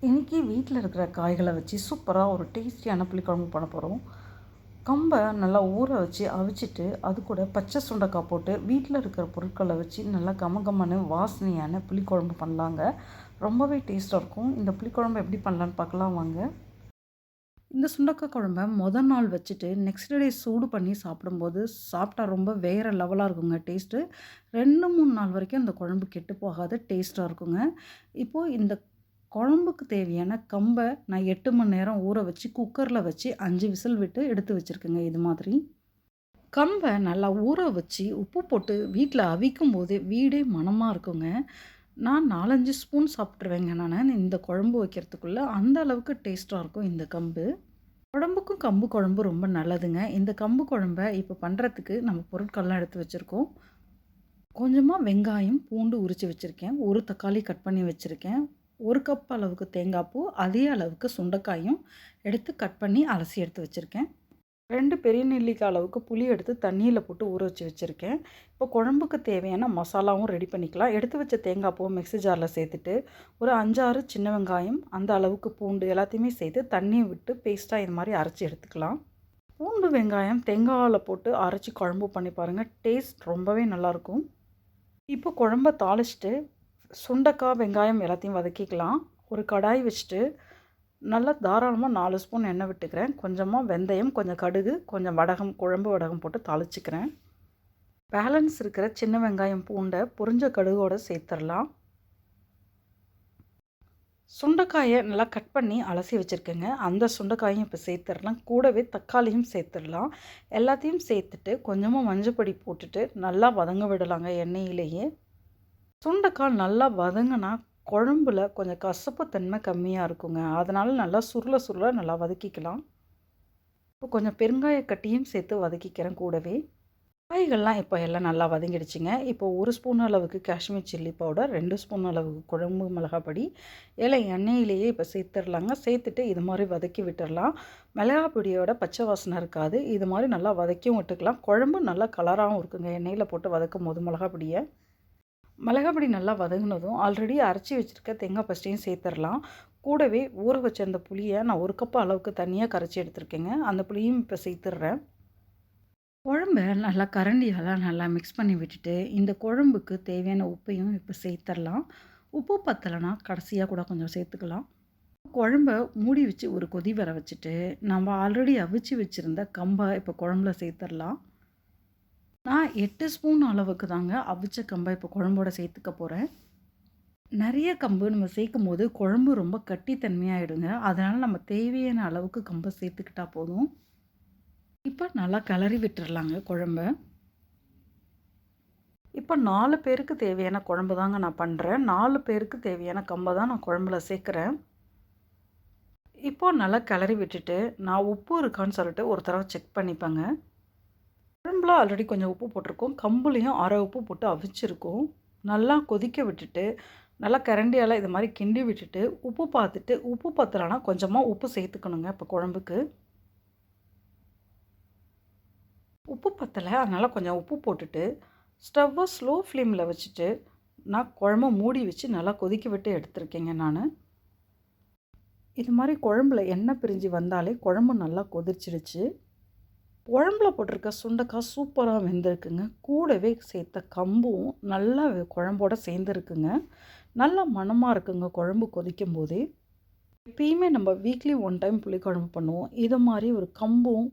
இன்றைக்கி வீட்டில் இருக்கிற காய்களை வச்சு சூப்பராக ஒரு டேஸ்டியான புளிக்குழம்பு பண்ண போகிறோம். கம்பை நல்லா ஊற வச்சு அவிச்சிட்டு அது கூட பச்சை சுண்டைக்காய் போட்டு வீட்டில் இருக்கிற பொருட்களை வச்சு நல்லா கமகமான வாசனையான புளிக்குழம்பு பண்ணலாங்க. ரொம்பவே டேஸ்ட்டாக இருக்கும். இந்த புளிக்குழம்பு எப்படி பண்ணலான்னு பார்க்கலாம் வாங்க. இந்த சுண்டக்காய் குழம்ப நாள் வச்சுட்டு நெக்ஸ்ட் டே சூடு பண்ணி சாப்பிடும்போது சாப்பிட்டா ரொம்ப வேறு லெவலாக இருக்குங்க டேஸ்ட்டு. 2, 3 நாள் வரைக்கும் இந்த குழம்பு கெட்டு போகாத டேஸ்ட்டாக இருக்குங்க. இப்போது இந்த குழம்புக்கு தேவையான கம்பை நான் 8 மணி நேரம் ஊற வச்சு குக்கரில் வச்சு 5 விசில் விட்டு எடுத்து வச்சுருக்கேங்க. இது மாதிரி கம்பை நல்லா ஊற வச்சு உப்பு போட்டு வீட்டில் அவிக்கும் போதே வீடே மணமாக இருக்குங்க. நான் 4, 5 ஸ்பூன் சாப்பிட்ருவேங்க இந்த குழம்பு வைக்கிறதுக்குள்ளே. அந்த அளவுக்கு டேஸ்ட்டாக இருக்கும் இந்த கம்பு. உடம்புக்கும் கம்பு குழம்பு ரொம்ப நல்லதுங்க. இந்த கம்பு குழம்ப இப்போ பண்ணுறதுக்கு நம்ம பொருட்கள்லாம் எடுத்து வச்சுருக்கோம். கொஞ்சமாக வெங்காயம், பூண்டு உரித்து வச்சுருக்கேன். ஒரு தக்காளி கட் பண்ணி வச்சுருக்கேன். 1 கப் அளவுக்கு தேங்காய் பூ, அதே அளவுக்கு சுண்டைக்காயும் எடுத்து கட் பண்ணி அலசி எடுத்து வச்சுருக்கேன். 2 பெரிய நெல்லிக்காய் அளவுக்கு புளி எடுத்து தண்ணியில் போட்டு ஊற வச்சு வச்சுருக்கேன். இப்போ குழம்புக்கு தேவையான மசாலாவும் ரெடி பண்ணிக்கலாம். எடுத்து வச்ச தேங்காய் பூவை மிக்ஸி ஜாரில் சேர்த்துட்டு ஒரு 5, 6 சின்ன வெங்காயம், அந்த அளவுக்கு பூண்டு எல்லாத்தையுமே சேர்த்து தண்ணியை விட்டு பேஸ்ட்டாக இது மாதிரி அரைச்சி எடுத்துக்கலாம். பூண்டு, வெங்காயம் தேங்காயில் போட்டு அரைச்சி குழம்பு பண்ணி பாருங்கள். டேஸ்ட் ரொம்பவே நல்லாயிருக்கும். இப்போ குழம்ப தாளிச்சிட்டு சுண்டைக்காய், வெங்காயம் எல்லாத்தையும் வதக்கிக்கலாம். ஒரு கடாய் வச்சுட்டு நல்லா தாராளமாக 4 ஸ்பூன் எண்ணெய் விட்டுக்கிறேன். கொஞ்சமாக வெந்தயம், கொஞ்சம் கடுகு, கொஞ்சம் வடகம், குழம்பு வடகம் போட்டு தாளிச்சிக்கிறேன். பேலன்ஸ் இருக்கிற சின்ன வெங்காயம், பூண்டை பொரிஞ்ச கடுகோடு சேர்த்துடலாம். சுண்டைக்காயை நல்லா கட் பண்ணி அலசி வச்சுருக்கேங்க. அந்த சுண்டைக்காயும் இப்போ சேர்த்துடலாம். கூடவே தக்காளியும் சேர்த்துடலாம். எல்லாத்தையும் சேர்த்துட்டு கொஞ்சமாக மஞ்சப்பொடி போட்டுட்டு நல்லா வதங்க விடலாங்க எண்ணெயிலேயே. சுண்டைக்காய் நல்லா வதங்கினா குழம்புல கொஞ்சம் கசப்பு தன்மை கம்மியாக இருக்குங்க. அதனால் நல்லா சுருள சுருள நல்லா வதக்கிக்கலாம். இப்போ கொஞ்சம் பெருங்காய கட்டியும் சேர்த்து வதக்கிக்கிறேன் கூடவே. காய்கள்லாம் இப்போ எல்லாம் நல்லா வதங்கிடுச்சுங்க. இப்போ 1 ஸ்பூன் அளவுக்கு காஷ்மீர் சில்லி பவுடர், 2 ஸ்பூன் அளவுக்கு குழம்பு மிளகாப்பொடி எல்லாம் எண்ணெயிலேயே இப்போ சேர்த்துடலாங்க. சேர்த்துட்டு இது மாதிரி வதக்கி விட்டுடலாம். மிளகாப்பொடியோட பச்சை வாசனை இருக்காது. இது மாதிரி நல்லா வதக்கியும் விட்டுக்கலாம். குழம்பு நல்லா கலராகவும் இருக்குங்க எண்ணெயில் போட்டு வதக்கும் போது மிளகாப்பொடியை. மிளகாப்பொடி நல்லா வதங்கினதும் ஆல்ரெடி அரைச்சி வச்சுருக்க தேங்காய் பஸ்ட்டையும் சேர்த்துடலாம். கூடவே ஊற வச்சிருந்த புளியை நான் 1 கப் அளவுக்கு தனியாக கரைச்சி எடுத்துருக்கேங்க. அந்த புளியும் இப்போ சேர்த்துடுறேன். குழம்ப நல்லா கரண்டியால் நல்லா மிக்ஸ் பண்ணி விட்டுட்டு இந்த குழம்புக்கு தேவையான உப்பையும் இப்போ சேர்த்துடலாம். உப்பு பத்தலைனா கடைசியாக கூட கொஞ்சம் சேர்த்துக்கலாம். குழம்ப மூடி வச்சு ஒரு கொதி வர வச்சுட்டு நம்ம ஆல்ரெடி அவிச்சு வச்சுருந்த கம்பை இப்போ குழம்புல சேர்த்துடலாம். நான் 8 ஸ்பூன் அளவுக்கு தாங்க அவிச்ச கம்பை இப்போ குழம்போட சேர்த்துக்க போகிறேன். நிறைய கம்பு நம்ம சேர்க்கும்போது குழம்பு ரொம்ப கட்டித்தன்மையாகிடுங்க. அதனால் நம்ம தேவையான அளவுக்கு கம்பை சேர்த்துக்கிட்டா போதும். இப்போ நல்லா கிளறி விட்டுறலாங்க குழம்ப. இப்போ 4 பேருக்கு தேவையான குழம்பு தாங்க நான் பண்ணுறேன். 4 பேருக்கு தேவையான கம்பை தான் நான் குழம்புல சேர்க்குறேன். இப்போது நல்லா கிளறி விட்டுட்டு நான் உப்பு இருக்கான்னு சொல்லிட்டு ஒரு தடவை செக் பண்ணிப்பேங்க. குழம்புல ஆல்ரெடி கொஞ்சம் உப்பு போட்டிருக்கோம். கம்புலேயும் அரை உப்பு போட்டு அவிச்சிருக்கோம். நல்லா கொதிக்க விட்டுட்டு நல்லா கரண்டியால் இது மாதிரி கிண்டி விட்டுட்டு உப்பு பார்த்துட்டு உப்பு பத்தலைனா கொஞ்சமாக உப்பு சேர்த்துக்கணுங்க. இப்போ குழம்புக்கு உப்பு பத்தலை, அதனால் கொஞ்சம் உப்பு போட்டுட்டு ஸ்டவ்வை ஸ்லோ ஃப்ளேமில் வச்சுட்டு நான் குழம்பு மூடி வச்சு நல்லா கொதிக்க விட்டு எடுத்துருக்கேங்க. நான் இது மாதிரி குழம்புல எண்ணெய் பிரிஞ்சு வந்தாலே குழம்பு நல்லா கொதிச்சிடுச்சு. குழம்புல போட்டிருக்க சுண்டைக்காய் சூப்பராக வெந்திருக்குங்க. கூடவே சேர்த்த கம்பும் நல்லா குழம்போட சேர்ந்துருக்குங்க. நல்லா மணமாக இருக்குங்க குழம்பு கொதிக்கும் போதே. எப்பயுமே நம்ம வீக்லி 1 டைம் புளிக்குழம்பு பண்ணுவோம். இது மாதிரி ஒரு கம்பும்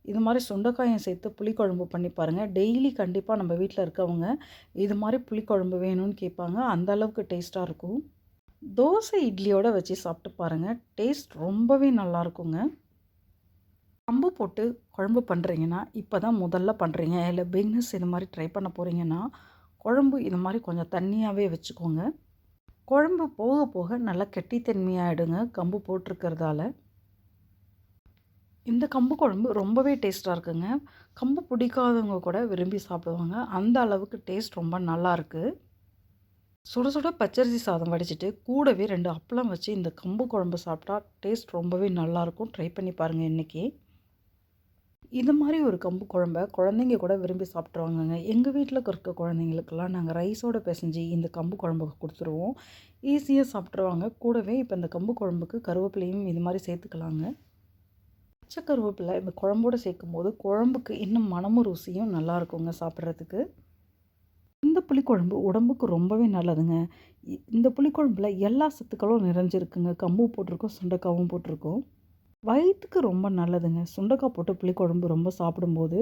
இது மாதிரி சுண்டைக்காயும் சேர்த்து புளிக்குழம்பு பண்ணி பாருங்கள். டெய்லி கண்டிப்பாக நம்ம வீட்டில் இருக்கவங்க இது மாதிரி புளிக்குழம்பு வேணும்னு கேட்பாங்க. அந்த அளவுக்கு டேஸ்ட்டாக இருக்கும். தோசை இட்லியோடு வச்சு சாப்பிட்டு பாருங்கள். டேஸ்ட் ரொம்பவே நல்லாயிருக்குங்க. கம்பு போட்டு குழம்பு பண்ணுறீங்கன்னா இப்போ தான் முதல்ல பண்ணுறீங்க, இல்லை பிகினர்ஸ் இது மாதிரி ட்ரை பண்ண போகிறீங்கன்னா குழம்பு இது மாதிரி கொஞ்சம் தண்ணியாகவே வச்சுக்கோங்க. குழம்பு போக போக நல்லா கெட்டித்தன்மையாகிடுங்க கம்பு போட்டிருக்கிறதால. இந்த கம்பு குழம்பு ரொம்பவே டேஸ்ட்டாக இருக்குங்க. கம்பு பிடிக்காதவங்க கூட விரும்பி சாப்பிடுவாங்க. அந்த அளவுக்கு டேஸ்ட் ரொம்ப நல்லாயிருக்கு. சுட சுட பச்சரிசி சாதம் வடிச்சிட்டு கூடவே 2 அப்பளம் வச்சு இந்த கம்பு குழம்பு சாப்பிட்டா டேஸ்ட் ரொம்பவே நல்லாயிருக்கும். ட்ரை பண்ணி பாருங்கள் இன்றைக்கி. இது மாதிரி ஒரு கம்பு குழம்ப குழந்தைங்க கூட விரும்பி சாப்பிட்ருவாங்கங்க. எங்கள் வீட்டில் இருக்க குழந்தைங்களுக்கெல்லாம் நாங்கள் ரைஸோட பிசைஞ்சு இந்த கம்பு குழம்பு கொடுத்துருவோம். ஈஸியாக சாப்பிட்ருவாங்க. கூடவே இப்போ இந்த கம்பு குழம்புக்கு கருவேப்பிலையும் இது மாதிரி சேர்த்துக்கலாங்க. பச்சை கருவேப்பிலை இந்த குழம்போடு சேர்க்கும்போது குழம்புக்கு இன்னும் மணமும் ருசியும் நல்லா இருக்குங்க சாப்பிட்றதுக்கு. இந்த புளிக்குழம்பு உடம்புக்கு ரொம்பவே நல்லதுங்க. இந்த புளிக்குழம்புல எல்லா சத்துக்களும் நிறைஞ்சிருக்குங்க. கம்பும் போட்டிருக்கோம், சுண்டைக்காவும் போட்டிருக்கோம். வயிற்றுக்கு ரொம்ப நல்லதுங்க. சுண்டைக்காய் போட்டு புளிக்குழம்பு ரொம்ப சாப்பிடும்போது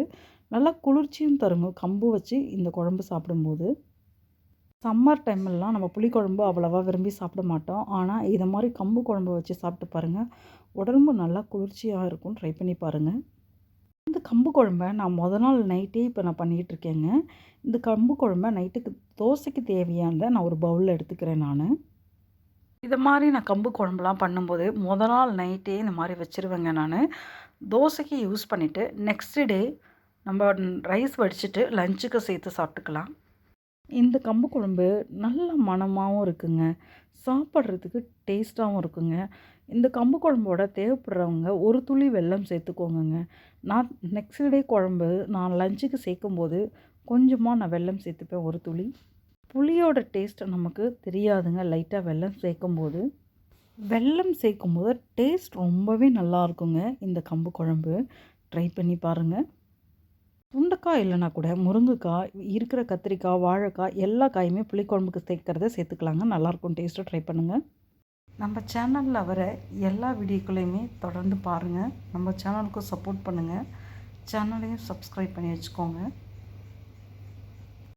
நல்லா குளிர்ச்சியும் தருங்க. கம்பு வச்சு இந்த குழம்பு சாப்பிடும்போது. சம்மர் டைம்லலாம் நம்ம புளிக்குழம்பு அவ்வளோவா விரும்பி சாப்பிட மாட்டோம். ஆனால் இதை மாதிரி கம்பு குழம்பு வச்சு சாப்பிட்டு பாருங்கள். உடம்பு நல்லா குளிர்ச்சியாக இருக்கும். ட்ரை பண்ணி பாருங்கள். இந்த கம்பு குழம்ப நான் நாள் நைட்டே இப்போ நான் பண்ணிகிட்ருக்கேங்க. இந்த கம்பு குழம்ப நைட்டுக்கு தோசைக்கு தேவையானதை நான் ஒரு பவுலில் எடுத்துக்கிறேன் நான். இதை மாதிரி நான் கம்பு குழம்புலாம் பண்ணும்போது நாள் நைட்டே இந்த மாதிரி வச்சுருவேங்க நான். தோசைக்கு யூஸ் பண்ணிவிட்டு நெக்ஸ்ட்டு டே நம்ம ரைஸ் வடிச்சிட்டு லஞ்சுக்கு சேர்த்து சாப்பிட்டுக்கலாம். இந்த கம்பு குழம்பு நல்ல மணமாகவும் இருக்குங்க. சாப்பிட்றதுக்கு டேஸ்ட்டாகவும் இருக்குங்க. இந்த கம்பு குழம்போட தேவைப்படுறவங்க ஒரு துளி வெல்லம் சேர்த்துக்கோங்கங்க. நான் நெக்ஸ்ட் டே குழம்பு நான் லஞ்சுக்கு சேர்க்கும்போது கொஞ்சமாக நான் வெல்லம் சேர்த்துப்பேன் ஒரு துளி. புளியோட டேஸ்ட் நமக்கு தெரியாதுங்க லைட்டாக வெல்லம் சேர்க்கும்போது. வெல்லம் சேர்க்கும்போது டேஸ்ட் ரொம்பவே நல்லா இருக்குங்க இந்த கம்பு குழம்பு. ட்ரை பண்ணி பாருங்கள். சுண்டைக்காய் இல்லைனா கூட முருங்கைக்காய், இருக்கிற கத்திரிக்காய், வாழைக்காய் எல்லா காயுமே புளிக்குழம்புக்கு சேர்க்கறத சேர்த்துக்கலாங்க. நல்லாயிருக்கும் டேஸ்ட்டு. ட்ரை பண்ணுங்கள். நம்ம சேனலில் வர எல்லா வீடியோக்களையுமே தொடர்ந்து பாருங்கள். நம்ம சேனலுக்கும் சப்போர்ட் பண்ணுங்கள். சேனலையும் சப்ஸ்கிரைப் பண்ணி வச்சுக்கோங்க.